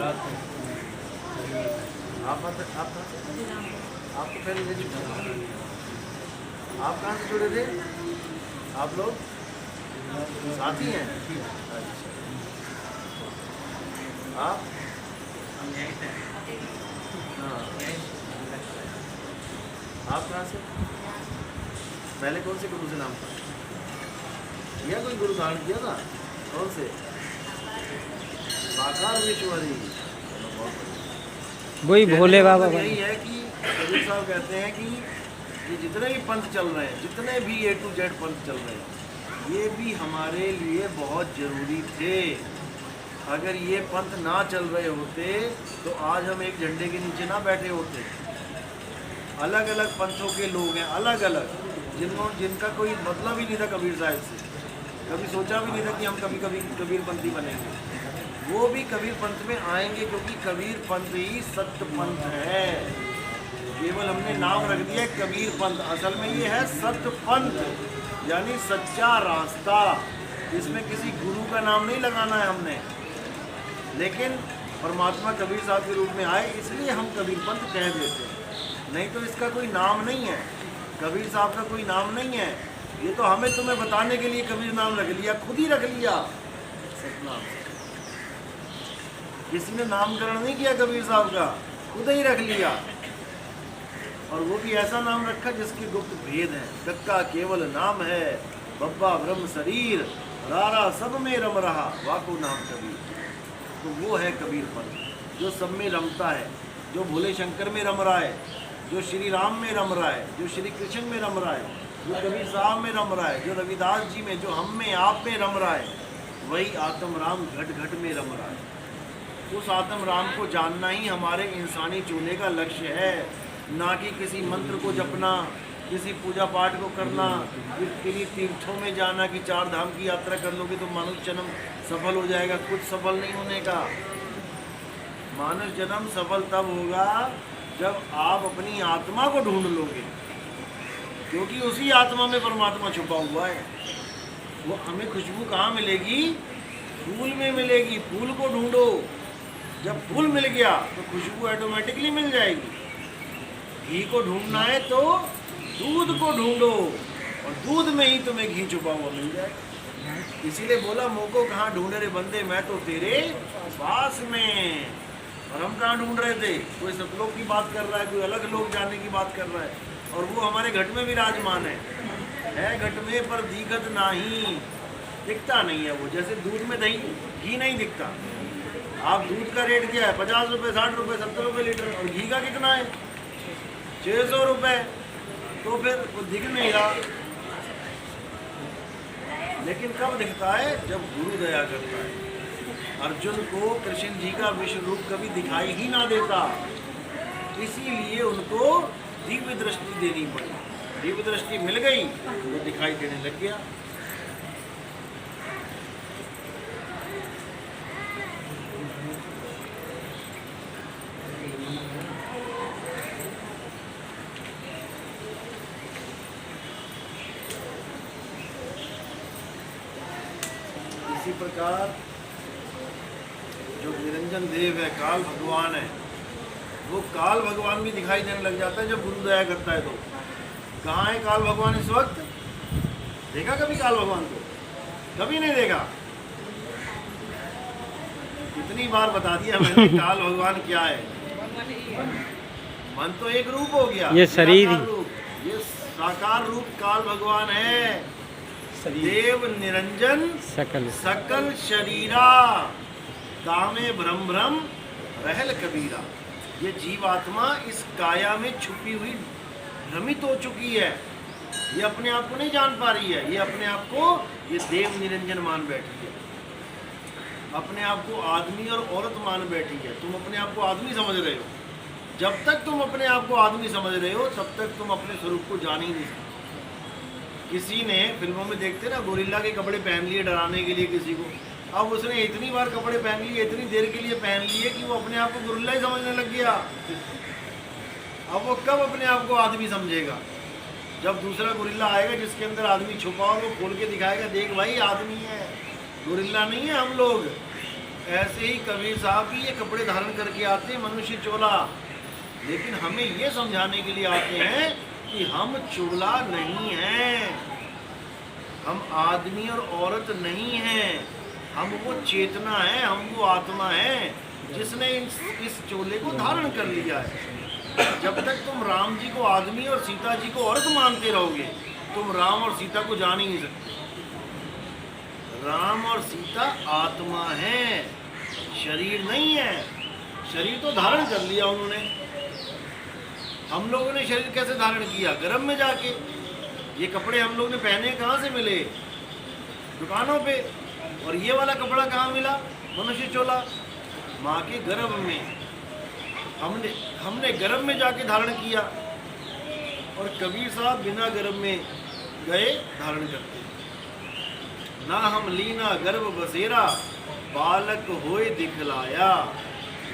आप तो पहले ले चुके हैं। आप कहाँ से जुड़े थे? आप लोग साथी हैं? आप? हाँ। आप कहाँ से? पहले कौन से गुरु से नाम था? किया कोई गुरु धारण किया था? कौन से? साकार विश्वरी। वही भोले बाबा। यही है कि कबीर साहब कहते हैं कि ये जितने भी पंथ चल रहे हैं, जितने भी A to Z पंथ चल रहे हैं, ये भी हमारे लिए बहुत ज़रूरी थे। अगर ये पंथ ना चल रहे होते तो आज हम एक झंडे के नीचे ना बैठे होते। अलग अलग पंथों के लोग हैं, अलग अलग, जिनका कोई मतलब ही नहीं था कबीर साहब से, कभी सोचा भी नहीं था कि हम कभी कबीरपंथी बनेंगे। वो भी कबीर पंथ में आएंगे क्योंकि कबीर पंथ ही सत्य पंथ है। केवल हमने नाम रख दिया कबीर पंथ, असल में ये है सत्य पंथ, यानी सच्चा रास्ता। इसमें किसी गुरु का नाम नहीं लगाना है हमने, लेकिन परमात्मा कबीर साहब के रूप में आए इसलिए हम कबीर पंथ कह देते हैं, नहीं तो इसका कोई नाम नहीं है। कबीर साहब का कोई नाम नहीं है, ये तो हमें तुम्हें बताने के लिए कबीर नाम रख लिया, खुद ही रख लिया सतनाम। किसी ने नामकरण नहीं किया कबीर साहब का, खुद ही रख लिया। और वो भी ऐसा नाम रखा जिसके गुप्त भेद है। कक्का केवल नाम है, बब्बा ब्रह्म शरीर, रारा सब में रम रहा, वाको नाम कबीर। तो वो है कबीर पंथ जो सब में रमता है, जो भोले शंकर में रम रहा है, जो श्री राम में रम रहा है, जो श्री कृष्ण में रम रहा है, जो कबीर साहब में रम रहा है, जो रविदास जी में, जो हम में, आप में रम रहा है, वही आत्म राम घट घट में रम रहा है। उस आत्म राम को जानना ही हमारे इंसानी चूने का लक्ष्य है, ना कि किसी मंत्र को जपना, किसी पूजा पाठ को करना, किसी तीर्थों में जाना कि 4 धाम की यात्रा कर लोगे तो मानव जन्म सफल हो जाएगा। कुछ सफल नहीं होने का। मानव जन्म सफल तब होगा जब आप अपनी आत्मा को ढूंढ लोगे, क्योंकि उसी आत्मा में परमात्मा छुपा हुआ है। वो हमें खुशबू कहाँ मिलेगी? फूल में मिलेगी। फूल को ढूंढो, जब फूल मिल गया तो खुशबू ऑटोमेटिकली मिल जाएगी। घी को ढूंढना है तो दूध को ढूंढो, और दूध में ही तुम्हें घी छुपा हुआ मिल जाएगा। इसीलिए बोला मोको कहाँ ढूंढे रे बंदे, मैं तो तेरे पास में। और हम कहाँ ढूंढ रहे थे? कोई सतलोक की बात कर रहा है, कोई अलग लोग जाने की बात कर रहा है, और वो हमारे घट में विराजमान है घट में, पर दिखत नहीं, दिखता नहीं है वो। जैसे दूध में दही घी नहीं दिखता। आप दूध का रेट क्या है? 50 रुपये, 60 रुपये, 70 रुपये लीटर, और घी का कितना है? 600 रुपये। तो फिर वो दिख नहीं रहा। लेकिन कब दिखता है? जब गुरु दया करता है। अर्जुन को कृष्ण जी का विश्व रूप कभी दिखाई ही ना देता, इसीलिए उनको दिव्य दृष्टि देनी पड़ी। दिव्य दृष्टि मिल गई तो दिखाई देने लग गया। इसी प्रकार जो निरंजन देव है, काल भगवान है, वो काल भगवान भी दिखाई देने लग जाता है जब गुरु दया करता है। तो कहाँ है काल भगवान इस वक्त? देखा कभी काल भगवान को? कभी नहीं देखा। कितनी बार बता दिया मैंने काल भगवान क्या है। मन तो एक रूप हो गया, ये शरीर ही, ये साकार रूप काल भगवान है। देव निरंजन सकल शरीरा, कामे भ्रम भ्रम रहल कबीरा। ये जीवात्मा इस काया में छुपी हुई भ्रमित हो चुकी है। ये अपने आप को नहीं जान पा रही है। ये अपने आप को ये देव निरंजन मान बैठी है, अपने आप को आदमी और औरत मान बैठी है। तुम अपने आप को आदमी समझ रहे हो। जब तक तुम अपने आप को आदमी समझ रहे हो तब तक तुम अपने स्वरूप को जान ही नहीं सकते। किसी ने फिल्मों में देखते ना, गोरिल्ला के कपड़े पहन लिए डराने के लिए किसी को। अब उसने इतनी बार कपड़े पहन लिए, इतनी देर के लिए पहन लिए कि वो अपने आप को गोरिल्ला ही समझने लग गया। अब वो कब अपने आप को आदमी समझेगा? जब दूसरा गोरिल्ला आएगा जिसके अंदर आदमी छुपा और वो खोल के दिखाएगा, देख भाई आदमी है, गोरिल्ला नहीं है हम लोग। ऐसे ही कबीर साहब भी ये कपड़े धारण करके आते हैं, मनुष्य चोला, लेकिन हमें ये समझाने के लिए आते हैं कि हम चोला नहीं हैं, हम आदमी और औरत नहीं हैं, हम वो चेतना है, हम वो आत्मा है जिसने इस चोले को धारण कर लिया है। जब तक तुम राम जी को आदमी और सीता जी को औरत मानते रहोगे, तुम राम और सीता को जान ही नहीं सकते। राम और सीता आत्मा है, शरीर नहीं है। शरीर तो धारण कर लिया उन्होंने। हम लोगों ने शरीर कैसे धारण किया? गर्भ में जाके। ये कपड़े हम लोगों ने पहने कहाँ से मिले? दुकानों पे। और ये वाला कपड़ा कहाँ मिला? मनुष्य चोला, माँ के गर्भ में। हमने गर्भ में जाके धारण किया, और कबीर साहब बिना गर्भ में गए धारण करते। ना हम लीना गर्भ बसेरा, बालक होए दिखलाया।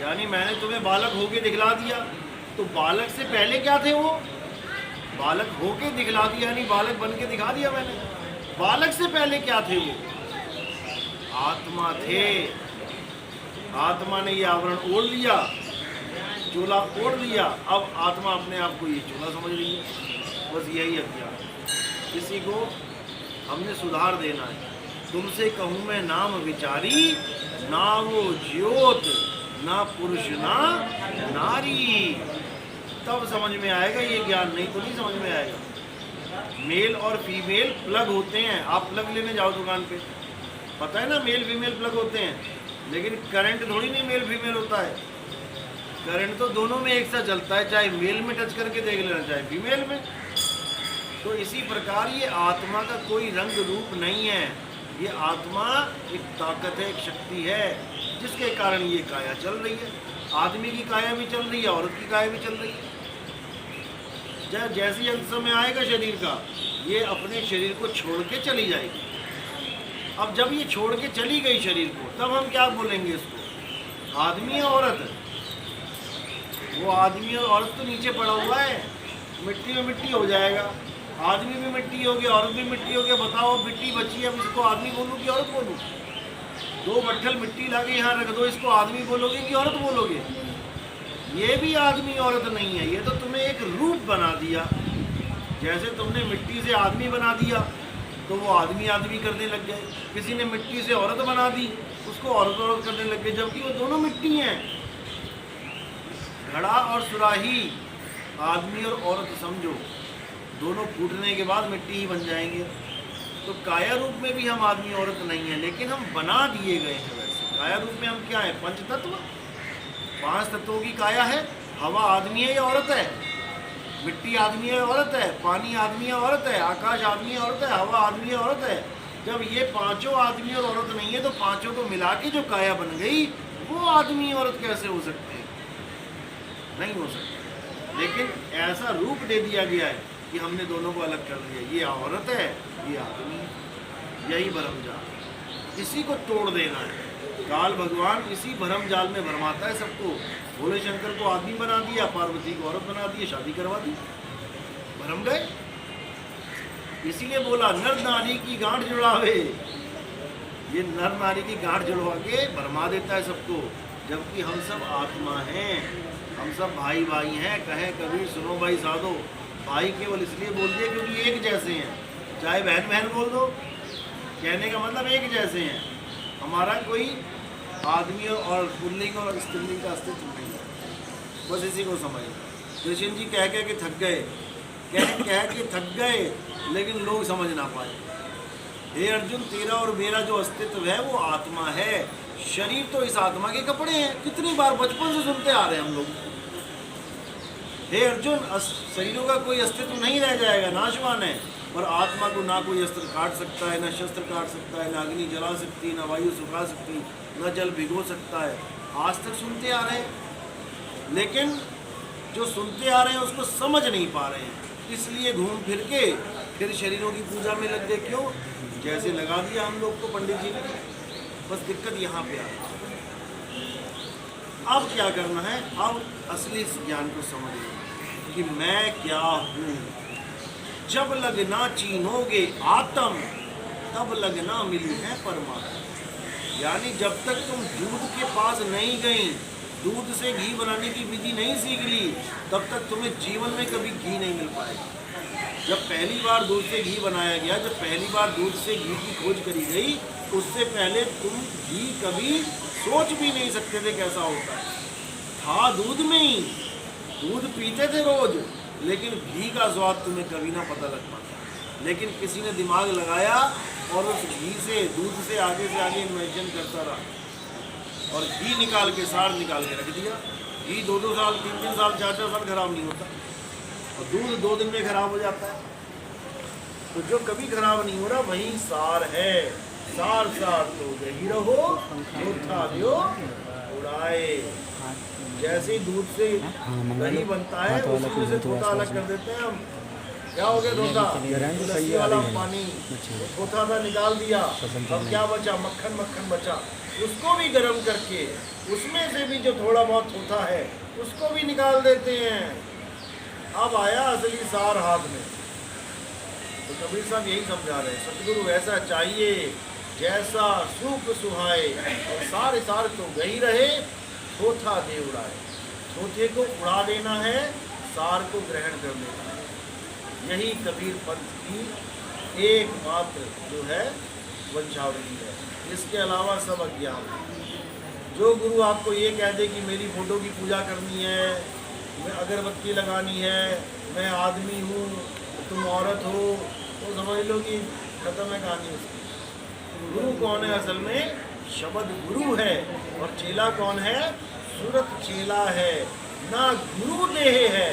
यानी मैंने तुम्हें बालक होके दिखला दिया। तो बालक से पहले क्या थे वो? बालक होके दिखला दिया, यानी बालक बन के दिखा दिया मैंने। बालक से पहले क्या थे वो? आत्मा थे। आत्मा ने ये आवरण ओढ़ लिया, चोला ओढ़ लिया। अब आत्मा अपने आप को ये चोला समझ रही है। बस यही अज्ञान। इसी को हमने सुधार देना है। तुमसे कहूँ मैं नाम विचारी, ना वो ज्योत ना पुरुष ना नारी। तब समझ में आएगा ये ज्ञान, नहीं तो नहीं समझ में आएगा। मेल और फीमेल प्लग होते हैं। आप प्लग लेने जाओ दुकान पे, पता है ना, मेल फीमेल प्लग होते हैं। लेकिन करंट थोड़ी नहीं मेल फीमेल होता है। करंट तो दोनों में एक साथ चलता है, चाहे मेल में टच करके देख लेना, चाहे फीमेल में। तो इसी प्रकार ये आत्मा का कोई रंग रूप नहीं है। ये आत्मा एक ताकत है, एक शक्ति है, जिसके कारण ये काया चल रही है। आदमी की काया भी चल रही है, औरत की काया भी चल रही है। जैसी अंत समय आएगा शरीर का, ये अपने शरीर को छोड़ के चली जाएगी। अब जब ये छोड़ के चली गई शरीर को, तब हम क्या बोलेंगे इसको? आदमी या औरत? वो आदमी और औरत तो नीचे पड़ा हुआ है, मिट्टी में मिट्टी हो जाएगा। आदमी भी मिट्टी हो गया, औरत भी मिट्टी हो गया। बताओ, मिट्टी बची है, अब इसको आदमी बोलूँ कि औरत बोलूँ? 2 बट्ठल मिट्टी ला के यहाँ रख दो, इसको आदमी बोलोगे कि औरत बोलोगे? ये भी आदमी औरत नहीं है, ये तो तुम्हें एक रूप बना दिया। जैसे तुमने मिट्टी से आदमी बना दिया, तो वो आदमी आदमी करने लग गए। किसी ने मिट्टी से औरत बना दी, उसको औरत औरत करने लग गए, जबकि वो दोनों मिट्टी हैं। घड़ा और सुराही, आदमी और औरत समझो, दोनों फूटने के बाद मिट्टी ही बन जाएंगे। तो काया रूप में भी हम आदमी औरत नहीं है, लेकिन हम बना दिए गए हैं वैसे। काया रूप में हम क्या है? पंच तत्व, 5 तत्वों की काया है। हवा आदमी है या औरत है? मिट्टी आदमी है, औरत है। पानी आदमी है, औरत है। आकाश आदमी है, औरत है। हवा आदमी है, औरत है। जब ये पांचों आदमी और औरत नहीं है, तो पांचों को मिला के जो काया बन गई, वो आदमी औरत कैसे हो सकते हैं? नहीं हो सकते। लेकिन ऐसा रूप दे दिया गया है कि हमने दोनों को अलग कर दिया। ये औरत है, ये आदमी है। यही भरमजाल, इसी को तोड़ देना है। काल भगवान इसी भरमजाल में भरमाता है सबको। भोले शंकर को आदमी बना दिया, पार्वती को औरत बना दिया, शादी करवा दी, भरम गए। इसीलिए बोला नर नारी की गांठ जुड़ावे। ये नर नारी की गांठ जुड़वा के भरमा देता है सबको, जबकि हम सब आत्मा हैं, हम सब भाई भाई हैं। कहे कबीर सुनो भाई साधो। भाई केवल इसलिए बोल दिए क्योंकि एक जैसे हैं, चाहे बहन बहन बोल दो, कहने का मतलब एक जैसे हैं। हमारा कोई आदमी और पुल्लिंग और स्त्रीलिंग का अस्तित्व नहीं है। बस इसी को समझ। कृष्ण जी कह के थक गए, कह के थक गए, लेकिन लोग समझ ना पाए। हे अर्जुन, तेरा और मेरा जो अस्तित्व है वो आत्मा है। शरीर तो इस आत्मा के कपड़े हैं। कितनी बार बचपन से सुनते आ रहे हैं हम लोग। हे अर्जुन, शरीरों का कोई अस्तित्व नहीं रह जाएगा, नाशवान है। और आत्मा को ना कोई अस्त्र काट सकता है, ना शस्त्र काट सकता है, ना अग्नि जला सकती, ना वायु सुखा सकती, ना जल भिगो सकता है। आज तक सुनते आ रहे हैं, लेकिन जो सुनते आ रहे हैं उसको समझ नहीं पा रहे हैं। इसलिए घूम फिर के फिर शरीरों की पूजा में लग गए। क्यों? जैसे लगा दिया हम लोग को पंडित जी ने। बस दिक्कत यहाँ पे आ रही है। अब क्या करना है? अब असली इस ज्ञान को समझिए कि मैं क्या हूँ। जब लगना चीनोगे आत्म, तब लगना मिली है परमात्मा। यानी जब तक तुम दूध के पास नहीं गई, दूध से घी बनाने की विधि नहीं सीख ली, तब तक तुम्हें जीवन में कभी घी नहीं मिल पाएगा। जब पहली बार दूध से घी बनाया गया, जब पहली बार दूध से घी की खोज करी गई, उससे पहले तुम घी कभी सोच भी नहीं सकते थे कैसा होता है। था दूध में ही, दूध पीते थे रोज, लेकिन घी का स्वाद तुम्हें कभी ना पता लग पाता। लेकिन किसी ने दिमाग लगाया और उस घी से, दूध से आगे इन्वेंशन करता रहा और घी निकाल के, सार निकाल के रख दिया। घी 2-2 साल, 3-3 साल, 4-4 साल खराब नहीं होता और दूध 2 दिन में खराब हो जाता है। तो जो कभी खराब नहीं हो रहा वही सार है। सार सार तो यही रहो, था दियो उड़ाए। जैसे दूध से दही बनता है, उसमें से थोड़ा अलग कर देते हैं हम। क्या हो गया धोता, लस्सी वाला पानी धोता था, निकाल दिया। अब क्या बचा, मक्खन बचा, उसको भी गर्म करके उसमें से भी जो थोड़ा बहुत होता है उसको भी निकाल देते हैं। अब आया असली सार हाथ में। तो कबीर साहब यही समझा रहे हैं, सतगुरु ऐसा चाहिए जैसा सूख सुहाए, और सारे सार तो गई रहे, थोथा दे उड़ाए। थोथे को उड़ा देना है, सार को ग्रहण कर लेना है। यही कबीर पंथ की एकमात्र जो है वंशावली है। इसके अलावा सब अज्ञान है। जो गुरु आपको ये कह दे कि मेरी फोटो की पूजा करनी है, मैं अगरबत्ती लगानी है, मैं आदमी हूँ, तुम औरत हो, तो समझ लो कि खत्म है कहानी उसकी। गुरु कौन है असल में? शब्द गुरु है। और चेला कौन है? सूरत चेला है। ना गुरु देह है,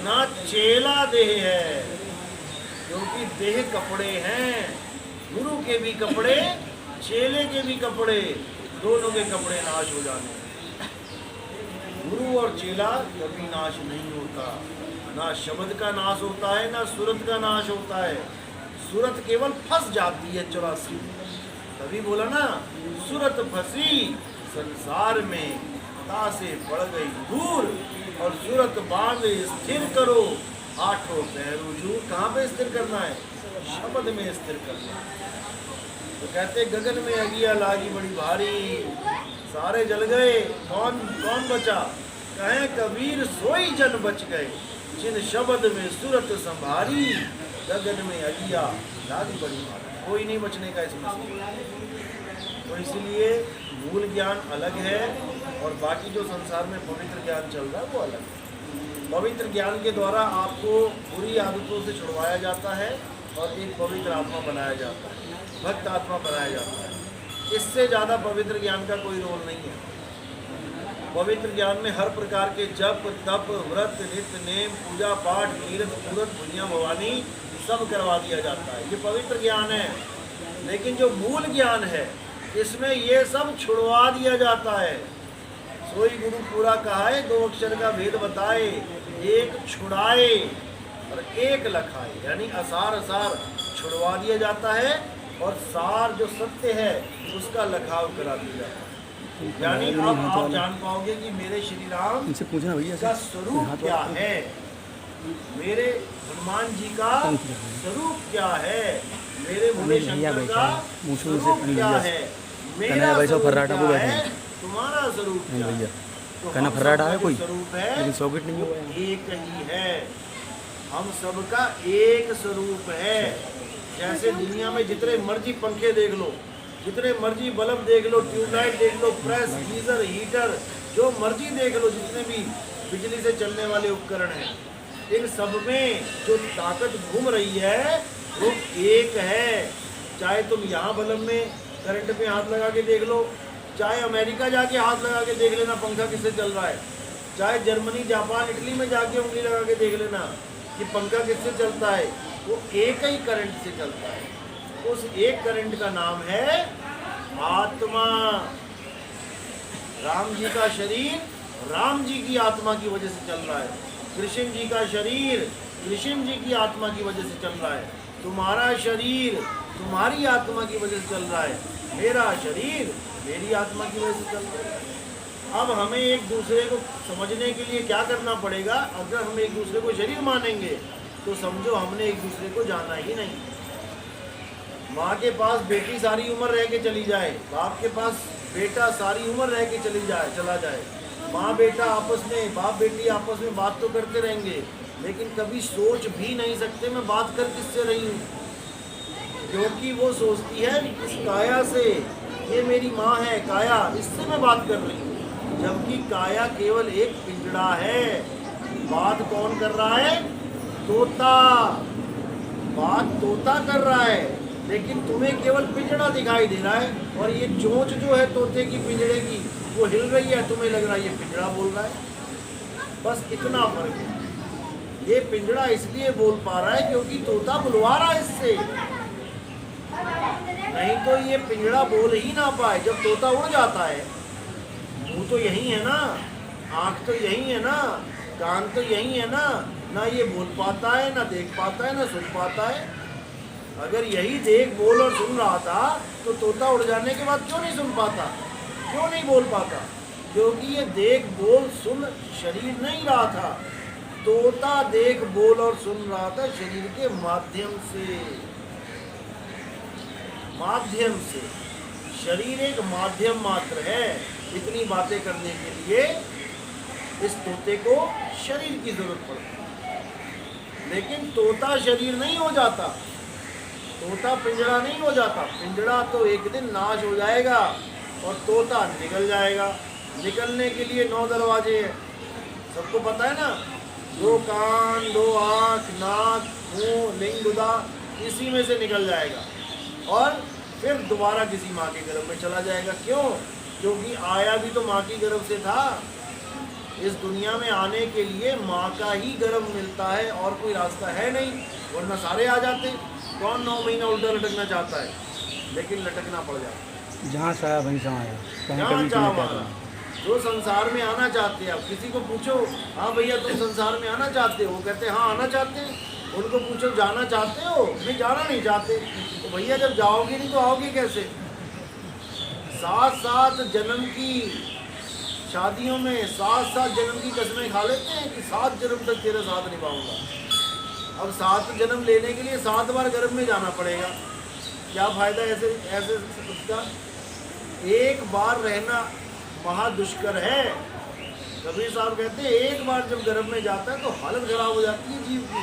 ना चेला देह है, क्योंकि देह कपड़े हैं। गुरु के भी कपड़े, चेले के भी कपड़े, दोनों के कपड़े नाश हो जाने। गुरु और चेला कभी नाश नहीं होता। ना शब्द का नाश होता है, ना सूरत का नाश होता है। सूरत केवल फंस जाती है 84। तभी बोला ना, सूरत फंसी संसार में, तासे पड़ गई दूर, और सूरत बांध स्थिर करो, आठों पैरों जूर। कहाँ पे स्थिर करना है? शब्द में स्थिर करना है। तो कहते गगन में अगिया लागी बड़ी भारी, सारे जल गए, कौन कौन बचा? कहें कबीर सोई जन बच गए, जिन शब्द में सूरत संभारी, गगन में अगिया लागी बड़ी भारी। कोई नहीं बचने का इसमें से। तो इसलिए मूल ज्ञान अलग है और बाकी जो संसार में पवित्र ज्ञान चल रहा है वो अलग है। पवित्र ज्ञान के द्वारा आपको बुरी आदतों से छुड़वाया जाता है और एक पवित्र आत्मा बनाया जाता है, भक्त आत्मा बनाया जाता है। इससे ज़्यादा पवित्र ज्ञान का कोई रोल नहीं है। पवित्र ज्ञान में हर प्रकार के जप, तप, व्रत, नित्य नेम, पूजा पाठ, तीर्थ, पूरत, पुण्य, भवानी सब करवा दिया जाता है। ये पवित्र ज्ञान है। लेकिन जो मूल ज्ञान है इसमें ये सब छुड़वा दिया जाता है। सोई गुरु पूरा कहा है, 2 अक्षर का भेद बताए, एक छुड़ाए और एक लखाए। यानी असार असार छुड़वा दिया जाता है और सार जो सत्य है उसका लखाव करा दिया जाता है। यानी अब आप जान पाओगे कि मेरे श्री राम इनसे पूछना भैया का स्वरूप क्या है, मेरे हनुमान जी का स्वरूप क्या है, मेरे भोले शंकर का स्वरूप क्या है, मेरा स्वरूप क्या है, तुम्हारा स्वरूप क्या है। तो कहना फर्राटा है कोई स्वरूप है, लेकिन सॉकेट नहीं हुआ, एक ही है। हम सबका एक स्वरूप है। जैसे दुनिया में जितने मर्जी पंखे देख लो, जितने मर्जी बल्ब देख लो, ट्यूबलाइट देख लो, प्रेस, गीजर, हीटर, जो मर्जी देख लो, जितने भी बिजली से चलने वाले उपकरण हैं, इन सब में जो ताकत घूम रही है वो एक है। चाहे तुम यहाँ बल्ब में करंट में हाथ लगा के देख लो, चाहे अमेरिका जाके हाथ लगा के देख लेना पंखा किससे चल रहा है, चाहे जर्मनी, जापान, इटली में जाके उंगली लगा के देख लेना कि पंखा किससे चलता है, वो एक ही करंट से चलता है। उस एक करंट का नाम है आत्मा। राम जी का शरीर राम जी की आत्मा की वजह से चल रहा है, कृष्ण जी का शरीर कृष्ण जी की आत्मा की वजह से चल रहा है, तुम्हारा शरीर तुम्हारी आत्मा की वजह से चल रहा है, मेरा शरीर मेरी आत्मा की वजह से चल रहा है। अब हमें एक दूसरे को समझने के लिए क्या करना पड़ेगा? अगर हम एक दूसरे को शरीर मानेंगे तो समझो हमने एक दूसरे को जाना ही नहीं। माँ के पास बेटी सारी उम्र रह के चली जाए, बाप के पास बेटा सारी उम्र रह के चला जाए, माँ बेटा आपस में, बाप बेटी आपस में बात तो करते रहेंगे, लेकिन कभी सोच भी नहीं सकते मैं बात कर किससे रही हूँ, क्योंकि वो सोचती है इस काया से, ये मेरी माँ है काया, इससे मैं बात कर रही हूँ, जबकि काया केवल एक पिंजड़ा है। बात कौन कर रहा है? तोता। बात तोता कर रहा है, लेकिन तुम्हें केवल पिंजड़ा दिखाई दे रहा है, और ये चोंच जो है तोते की पिंजड़े की वो हिल रही है, तुम्हें लग रहा है ये पिंजड़ा बोल रहा है। बस इतना फर्क है। ये पिंजड़ा इसलिए बोल पा रहा है क्योंकि तोता बुलवा रहा है इससे, नहीं तो ये पिंजड़ा बोल ही ना पाए। जब तोता उड़ जाता है, मुंह तो यही है ना, आँख तो यही है ना, कान तो यही है ना ये बोल पाता है, ना देख पाता है, ना सुन पाता है। अगर यही देख बोल और सुन रहा था तो तोता उड़ जाने के बाद क्यों नहीं सुन पाता, क्यों नहीं बोल पाता? क्योंकि ये देख बोल सुन शरीर नहीं रहा था, तोता देख बोल और सुन रहा था शरीर के माध्यम से। शरीर एक माध्यम मात्र है इतनी बातें करने के लिए। इस तोते को शरीर की जरूरत पड़ती है, लेकिन तोता शरीर नहीं हो जाता, तोता पिंजड़ा नहीं हो जाता। पिंजड़ा तो एक दिन नाश हो जाएगा और तोता निकल जाएगा। निकलने के लिए 9 दरवाजे हैं, सबको पता है ना, 2 कान, 2 आँख, नाक, मुंह, लिंग, गुदा, इसी में से निकल जाएगा और फिर दोबारा किसी माँ के गर्भ में चला जाएगा। क्यों? क्योंकि आया भी तो माँ की गर्भ से था। इस दुनिया में आने के लिए माँ का ही गर्भ मिलता है और कोई रास्ता है नहीं, वरना सारे आ जाते। कौन 9 महीना उल्टा लटकना चाहता है? लेकिन लटकना पड़ जाता है। जहाँ चाहा वहीं समाया, जहाँ चाहा वहाँ। जो संसार में आना चाहते हैं, अब किसी को पूछो, हाँ भैया तुम संसार में आना चाहते हो? वो कहते हैं हाँ आना चाहते हैं। उनको पूछो जाना चाहते हो? नहीं, जाना नहीं चाहते। तो भैया जब जाओगे नहीं तो आओगे कैसे? 7-7 जन्म की शादियों में 7-7 जन्म की कसमें खा लेते हैं कि 7 जन्म तक तेरे साथ निभाऊंगा। अब 7 जन्म लेने के लिए 7 बार गर्भ में जाना पड़ेगा। क्या फायदा ऐसे उसका? एक बार रहना महादुष्कर है। कबीर साहब कहते हैं एक बार जब गर्भ में जाता है तो हालत खराब हो जाती है जीव की,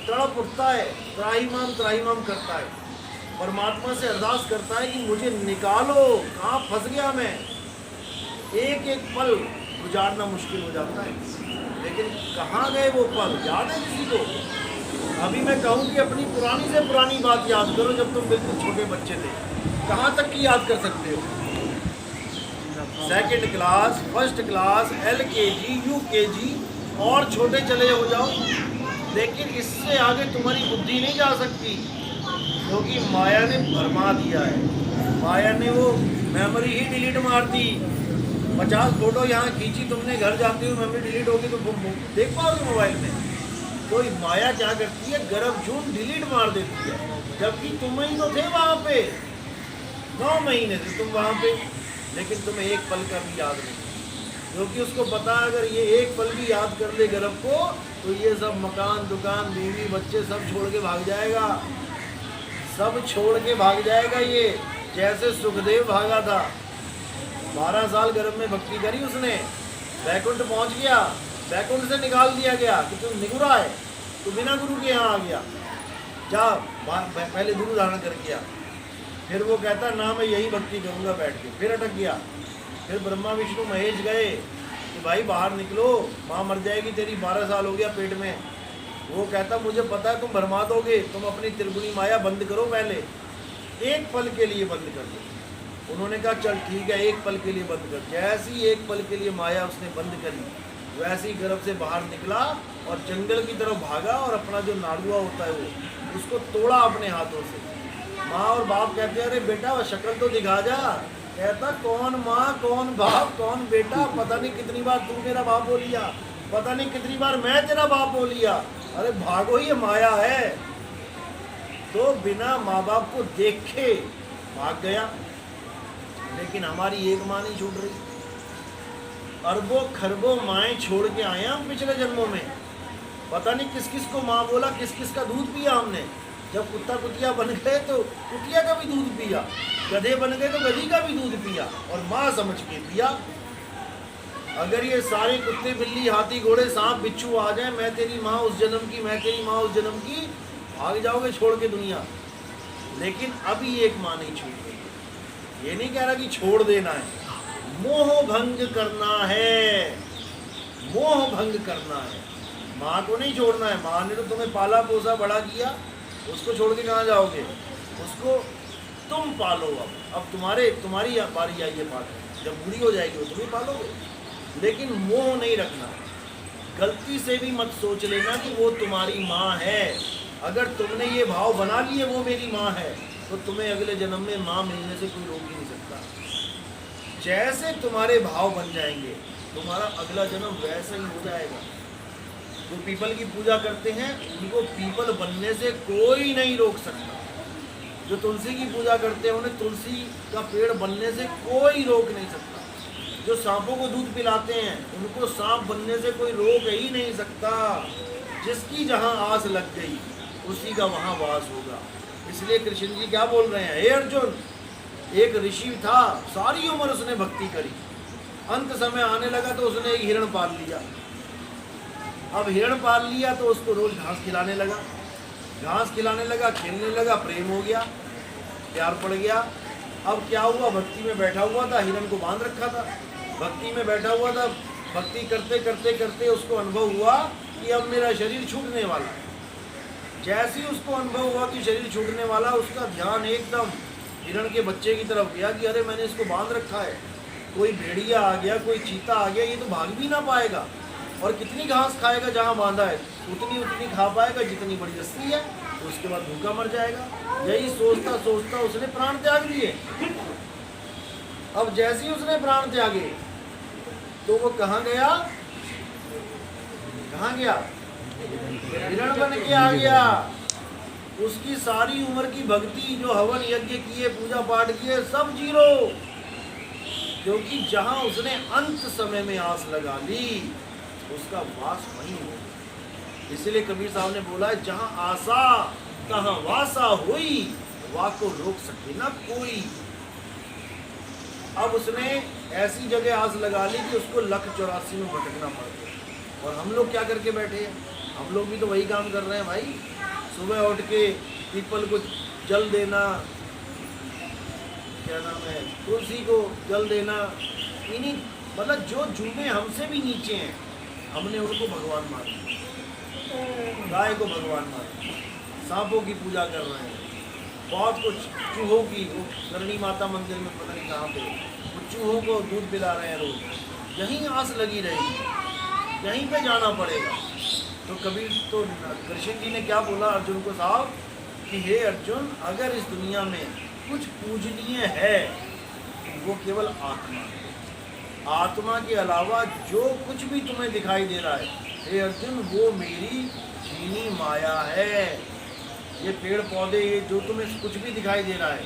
तड़प उठता है, त्राहिमाम करता है, परमात्मा से अरदास करता है कि मुझे निकालो, कहाँ फंस गया मैं। एक एक पल गुजारना मुश्किल हो जाता है, लेकिन कहाँ गए वो पल? याद है किसी को? अभी मैं कहूँ कि अपनी पुरानी से पुरानी बात याद करो, जब तुम बिल्कुल छोटे बच्चे थे, कहाँ तक की याद कर सकते हो? 2nd class, 1st class, LKG, UKG और छोटे चले हो जाओ, लेकिन इससे आगे तुम्हारी बुद्धि नहीं जा सकती, क्योंकि माया ने भरमा दिया है। माया ने वो मेमोरी ही डिलीट मार दी। 50 फोटो यहाँ खींची तुमने, घर जाते हुए मेमोरी डिलीट होगी तो देख पाओगे मोबाइल में। तो माया क्या करती है? गर्भ जून डिलीट मार देती है, जबकि तुम ही तो थे वहाँ पे, 9 महीने से तुम वहाँ पे, लेकिन तुम्हें एक पल का भी याद नहीं, क्योंकि उसको पता अगर ये एक पल भी याद कर ले गर्भ को तो ये सब मकान, दुकान, बीवी, बच्चे सब छोड़ के भाग जाएगा, सब छोड़ के भाग जाएगा। ये जैसे सुखदेव भागा था, 12 साल गर्भ में भक्ति करी उसने, बैकुंठ पहुंच गया, बैकुंठ से निकाल दिया गया कि तू निगुरा है, तू बिना गुरु के यहाँ आ गया, जा पहले गुरु धारण कर गया। फिर वो कहता ना मैं यही भक्ति करूँगा बैठ के, फिर अटक गया। फिर ब्रह्मा विष्णु महेश गए कि भाई बाहर निकलो, माँ मर जाएगी तेरी, 12 साल हो गया पेट में। वो कहता मुझे पता है तुम भरमा दोगे, तुम अपनी त्रिगुणी माया बंद करो, पहले एक पल के लिए बंद कर दो। उन्होंने कहा चल ठीक है, एक पल के लिए बंद कर। जैसी एक पल के लिए माया उसने बंद करी, वैसी गर्भ से बाहर निकला और जंगल की तरफ भागा और अपना जो नाड़ुआ होता है वो उसको तोड़ा अपने हाथों से। माँ और बाप कहते हैं अरे बेटा वो शक्ल तो दिखा जा। कहता कौन माँ, कौन बाप, कौन बेटा, पता नहीं कितनी बार तू मेरा बाप बोल लिया, पता नहीं कितनी बार मैं तेरा बाप बोल लिया। अरे भागो, ये माया है। तो बिना माँ बाप को देखे भाग गया। लेकिन हमारी एक माँ नहीं छूट रही, अरबों खरबों माएँ छोड़ के आए हम पिछले जन्मों में। पता नहीं किस किस को माँ बोला, किस किस का दूध पिया हमने, जब कुत्ता कुतिया बन गए तो कुतिया का भी दूध पिया, गधे बन गए तो गधी का भी दूध पिया और माँ समझ के पिया। अगर ये सारे कुत्ते बिल्ली हाथी घोड़े सांप बिच्छू आ जाए, मैं तेरी माँ उस जन्म की, मैं तेरी माँ उस जन्म की, भाग जाओगे छोड़ के दुनिया। लेकिन अभी एक माँ नहीं छूट गई। ये नहीं कह रहा कि छोड़ देना है, मोह भंग करना है, मोह भंग करना है। माँ को नहीं छोड़ना है, माँ ने तो तुम्हें पाला पोसा बड़ा किया, उसको छोड़ के कहाँ जाओगे? उसको तुम पालो। अब तुम्हारी बारी आई है पालने, जब बूढ़ी हो जाएगी वो तुम ही पालोगे। लेकिन मोह नहीं रखना, गलती से भी मत सोच लेना कि वो तुम्हारी माँ है। अगर तुमने ये भाव बना लिए वो मेरी माँ है, तो तुम्हें अगले जन्म में माँ मिलने से कोई रोक ही नहीं सकता। जैसे तुम्हारे भाव बन जाएंगे, तुम्हारा अगला जन्म वैसा ही हो जाएगा। जो पीपल की पूजा करते हैं उनको पीपल बनने से कोई नहीं रोक सकता। जो तुलसी की पूजा करते हैं उन्हें तुलसी का पेड़ बनने से कोई रोक नहीं सकता। जो सांपों को दूध पिलाते हैं उनको सांप बनने से कोई रोक ही नहीं सकता। जिसकी जहाँ आस लग गई उसी का वहाँ वास होगा। इसलिए कृष्ण जी क्या बोल रहे हैं, हे अर्जुन, एक ऋषि था, सारी उम्र उसने भक्ति करी, अंत समय आने लगा तो उसने एक हिरण पाल लिया। अब हिरण पाल लिया तो उसको रोज घास खिलाने लगा, घास खिलाने लगा, खेलने लगा, प्रेम हो गया, प्यार पड़ गया। अब क्या हुआ, भक्ति में बैठा हुआ था, हिरण को बांध रखा था, भक्ति में बैठा हुआ था, भक्ति करते करते करते उसको अनुभव हुआ कि अब मेरा शरीर छूटने वाला है। जैसे ही उसको अनुभव हुआ कि शरीर छूटने वाला, उसका ध्यान एकदम हिरण के बच्चे की तरफ गया कि अरे मैंने इसको बांध रखा है, कोई भेड़िया आ गया, कोई चीता आ गया, ये तो भाग भी ना पाएगा, और कितनी घास खाएगा जहाँ बांधा है, उतनी खा पाएगा जितनी बड़ी रस्सी है, तो उसके बाद भूखा मर जाएगा। यही सोचता सोचता उसने प्राण त्याग दिए। अब जैसे ही उसने प्राण त्यागे तो वो कहाँ गया, कहाँ गया, हिरण बन के आ गया। उसकी सारी उम्र की भक्ति, जो हवन यज्ञ किए, पूजा पाठ किए, सब जीरो, क्योंकि जहां उसने अंत समय में आस लगा ली उसका वास वहीं हो। इसलिए कबीर साहब ने बोला है, जहां आशा तहां वासा हुई, वाह को रोक सके ना कोई। अब उसने ऐसी जगह आस लगा ली कि उसको 1,84 में भटकना पड़ गया। और हम लोग क्या करके बैठे हैं, हम लोग भी तो वही काम कर रहे हैं भाई। सुबह उठ के पीपल को जल देना, क्या नाम है, तुलसी को जल देना, इन्हीं मतलब जो जुम्मे हमसे भी नीचे हैं, हमने उनको भगवान मान लिया, गाय को भगवान मान लिया, सांपों की पूजा कर रहे हैं, बहुत कुछ, चूहों की, वो करणी माता मंदिर में पता नहीं कहाँ पे, वो चूहों को दूध पिला रहे हैं रोज। यहीं आस लगी रहेगी, यहीं पे जाना पड़ेगा। तो कबीर तो कृष्ण जी ने क्या बोला अर्जुन को साहब कि हे अर्जुन, अगर इस दुनिया में कुछ पूजनीय है वो केवल आत्मा है। आत्मा के अलावा जो कुछ भी तुम्हें दिखाई दे रहा है, हे अर्जुन, वो मेरी छीनी माया है। ये पेड़ पौधे, ये जो तुम्हें कुछ भी दिखाई दे रहा है,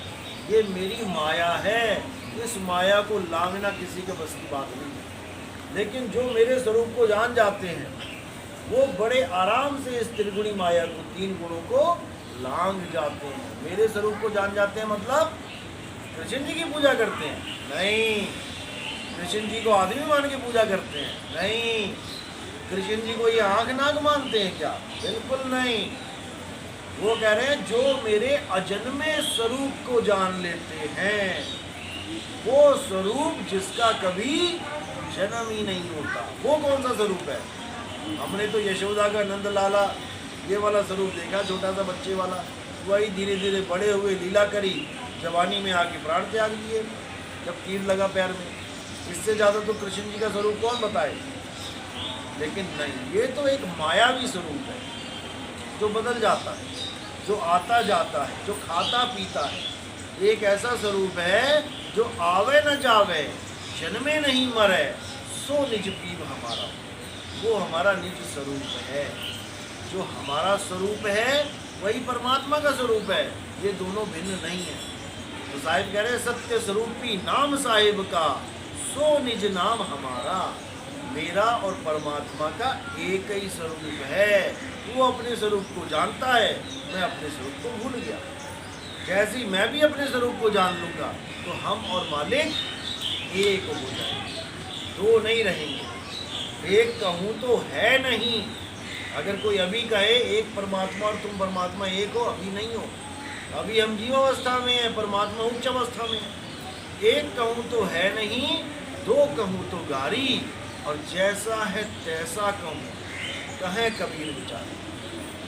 ये मेरी माया है। इस माया को लांघना किसी के बस की बात नहीं है। लेकिन जो मेरे स्वरूप को जान जाते हैं वो बड़े आराम से इस त्रिगुणी माया को, 3 गुणों को लांघ जाते हैं। मेरे स्वरूप को जान जाते हैं मतलब कृष्ण जी की पूजा करते हैं? नहीं। कृष्ण जी को आदमी मान के पूजा करते हैं? नहीं। कृष्ण जी को ये आँख नाक मानते हैं क्या? बिल्कुल नहीं। वो कह रहे हैं जो मेरे अजन्मे स्वरूप को जान लेते हैं, वो स्वरूप जिसका कभी जन्म ही नहीं होता। वो कौन सा स्वरूप है? हमने तो यशोदा का नंद लाला ये वाला स्वरूप देखा, छोटा सा बच्चे वाला। वही धीरे धीरे बड़े हुए, लीला करी, जवानी में आके प्राण त्याग दिए जब तीर लगा पैर में। इससे ज़्यादा तो कृष्ण जी का स्वरूप कौन बताए? लेकिन नहीं, ये तो एक मायावी स्वरूप है जो बदल जाता है, जो आता जाता है, जो खाता पीता है। एक ऐसा स्वरूप है जो आवे न जावे, जन्मे नहीं मरे, सो निज पीव हमारा। वो हमारा निज स्वरूप है। जो हमारा स्वरूप है वही परमात्मा का स्वरूप है। ये दोनों भिन्न नहीं है। तो साहिब कह रहे हैं, सत्य स्वरूपी नाम साहिब का, सो निज नाम हमारा। मेरा और परमात्मा का एक ही स्वरूप है। वो अपने स्वरूप को जानता है, मैं अपने स्वरूप को भूल गया। जैसे ही मैं भी अपने स्वरूप को जान लूँगा तो हम और मालिक एक हो जाएंगे, दो नहीं रहेंगे। एक कहूँ तो है नहीं। अगर कोई अभी कहे एक परमात्मा और तुम परमात्मा एक हो, अभी नहीं हो। अभी हम जीव अवस्था में हैं, परमात्मा उच्च अवस्था में है। एक कहूँ तो है नहीं, दो कहूँ तो गारी, और जैसा है तैसा कहूँ, कहे कबीर विचार।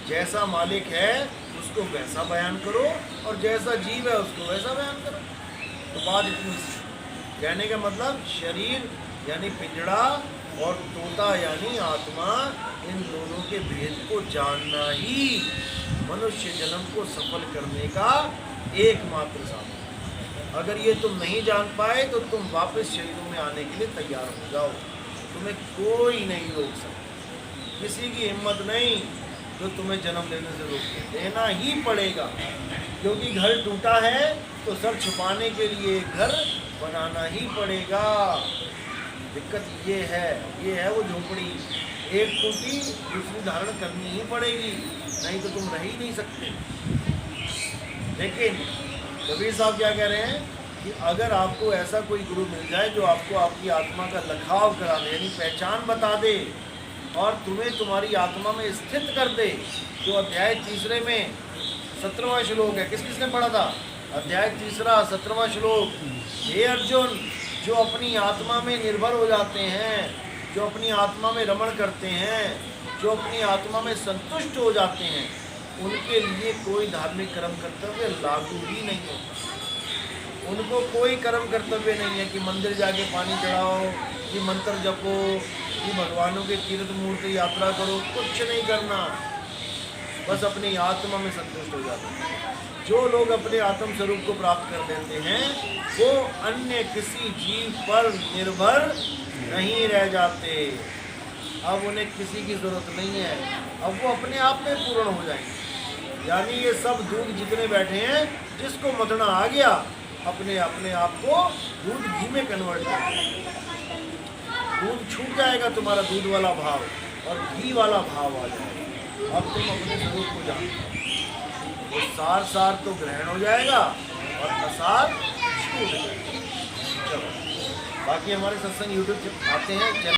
जैसा मालिक है उसको वैसा बयान करो, और जैसा जीव है उसको वैसा बयान करो। तो बात इतनी सी। कहने का मतलब शरीर यानी पिंजड़ा और तोता यानी आत्मा, इन दोनों के भेद को जानना ही मनुष्य जन्म को सफल करने का एकमात्र साधन। अगर ये तुम नहीं जान पाए तो तुम वापस शरीरों में आने के लिए तैयार हो जाओ। तुम्हें कोई नहीं रोक सकता, किसी की हिम्मत नहीं जो तुम्हें जन्म लेने से रोके। देना ही पड़ेगा, क्योंकि घर टूटा है तो सर छुपाने के लिए घर बनाना ही पड़ेगा। दिक्कत ये है वो झोपड़ी। एक टूटी दूसरी धारण करनी ही पड़ेगी, नहीं तो तुम रह ही नहीं सकते। लेकिन कबीर साहब क्या कह रहे हैं कि अगर आपको ऐसा कोई गुरु मिल जाए जो आपको आपकी आत्मा का लखाव करा दे, यानी पहचान बता दे और तुम्हें तुम्हारी आत्मा में स्थित कर दे। जो अध्याय 3 में 17वां श्लोक है, किसने पढ़ा था? अध्याय 3 17वां श्लोक। हे अर्जुन, जो अपनी आत्मा में निर्भर हो जाते हैं, जो अपनी आत्मा में रमण करते हैं, जो अपनी आत्मा में संतुष्ट हो जाते हैं, उनके लिए कोई धार्मिक कर्म कर्तव्य लागू ही नहीं होता। उनको कोई कर्म कर्तव्य नहीं है कि मंदिर जाके पानी चढ़ाओ, कि मंत्र जपो, कि भगवानों के तीर्थ मूर्ति यात्रा करो। कुछ नहीं करना, बस अपनी आत्मा में संतुष्ट हो जाते हैं। जो लोग अपने आत्म स्वरूप को प्राप्त कर लेते हैं वो अन्य किसी जीव पर निर्भर नहीं रह जाते। अब उन्हें किसी की ज़रूरत नहीं है, अब वो अपने आप में पूर्ण हो जाएंगे। यानी ये सब दूध जितने बैठे हैं, जिसको मथना आ गया अपने आप को दूध घी में कन्वर्ट कर देगा। दूध छूट जाएगा तुम्हारा दूध वाला भाव और घी वाला भाव आ जाएगा। अब तुम अपने स्वरूप को जानते हो। तो सार तो ग्रहण हो जाएगा और असार छूट जाएगा। चलो, बाकी हमारे सत्संग यूट्यूब आते हैं।